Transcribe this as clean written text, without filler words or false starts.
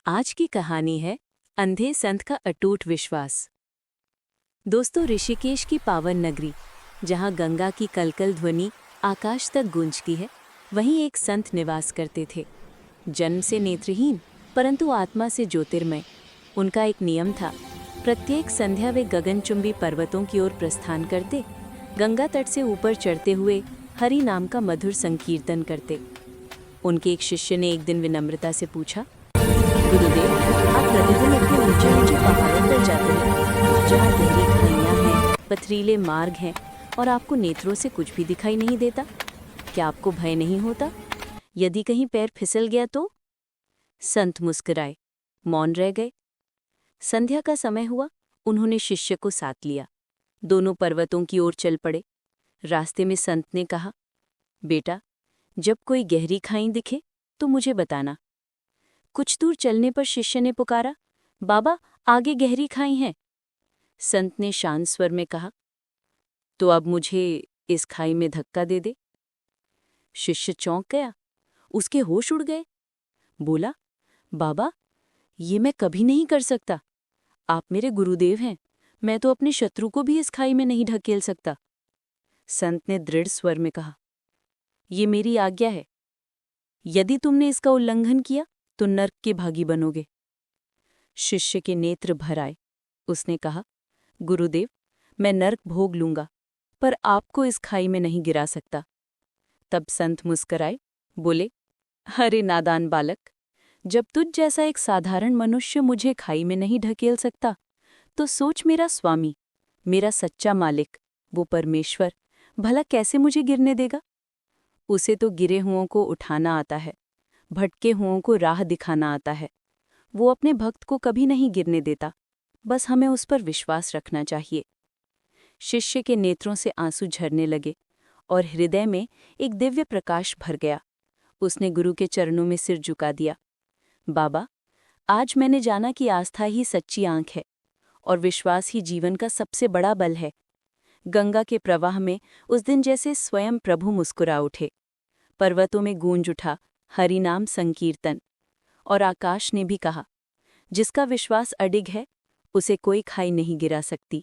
आज की कहानी है अंधे संत का अटूट विश्वास। दोस्तों, ऋषिकेश की पावन नगरी, जहां गंगा की कलकल ध्वनि आकाश तक गूंजती है, वहीं एक संत निवास करते थे। जन्म से नेत्रहीन परंतु आत्मा से ज्योतिर्मय। उनका एक नियम था, प्रत्येक संध्या वे गगनचुंबी पर्वतों की ओर प्रस्थान करते, गंगा तट से ऊपर चढ़ते हुए हरि नाम का मधुर संकीर्तन करते। उनके एक शिष्य ने एक दिन विनम्रता से पूछा, गुरुदेव, आप प्रतिदिन इतने ऊंचे ऊंचे पहाड़ों पर जाते हैं, जहाँ गहरी खाइयाँ हैं, पथरीले मार्ग हैं और आपको नेत्रों से कुछ भी दिखाई नहीं देता। क्या आपको भय नहीं होता? यदि कहीं पैर फिसल गया तो? संत मुस्कुराए, मौन रह गए। संध्या का समय हुआ, उन्होंने शिष्य को साथ लिया। दोनों पर्वतों की ओर चल पड़े। रास्ते में संत ने कहा, बेटा, जब कोई गहरी खाई दिखे तो मुझे बताना। कुछ दूर चलने पर शिष्य ने पुकारा, बाबा, आगे गहरी खाई है। संत ने शांत स्वर में कहा, तो अब मुझे इस खाई में धक्का दे दे। शिष्य चौंक गया, उसके होश उड़ गए। बोला, बाबा, ये मैं कभी नहीं कर सकता। आप मेरे गुरुदेव हैं, मैं तो अपने शत्रु को भी इस खाई में नहीं ढकेल सकता। संत ने दृढ़ स्वर में कहा, ये मेरी आज्ञा है। यदि तुमने इसका उल्लंघन किया तो नर्क के भागी बनोगे। शिष्य के नेत्र भर आए। उसने कहा, गुरुदेव, मैं नर्क भोग लूंगा, पर आपको इस खाई में नहीं गिरा सकता। तब संत मुस्कराए, बोले, अरे नादान बालक, जब तुझ जैसा एक साधारण मनुष्य मुझे खाई में नहीं ढकेल सकता, तो सोच मेरा स्वामी, मेरा सच्चा मालिक, वो परमेश्वर, भला कैसे मुझे गिरने देगा? उसे तो गिरे हुओं को उठाना आता है, भटके हुओं को राह दिखाना आता है। वो अपने भक्त को कभी नहीं गिरने देता, बस हमें उस पर विश्वास रखना चाहिए। शिष्य के नेत्रों से आंसू झरने लगे और हृदय में एक दिव्य प्रकाश भर गया। उसने गुरु के चरणों में सिर झुका दिया। बाबा, आज मैंने जाना कि आस्था ही सच्ची आंख है और विश्वास ही जीवन का सबसे बड़ा बल है। गंगा के प्रवाह में उस दिन जैसे स्वयं प्रभु मुस्कुरा उठे। पर्वतों में गूंज उठा हरि नाम संकीर्तन, और आकाश ने भी कहा, जिसका विश्वास अडिग है, उसे कोई खाई नहीं गिरा सकती।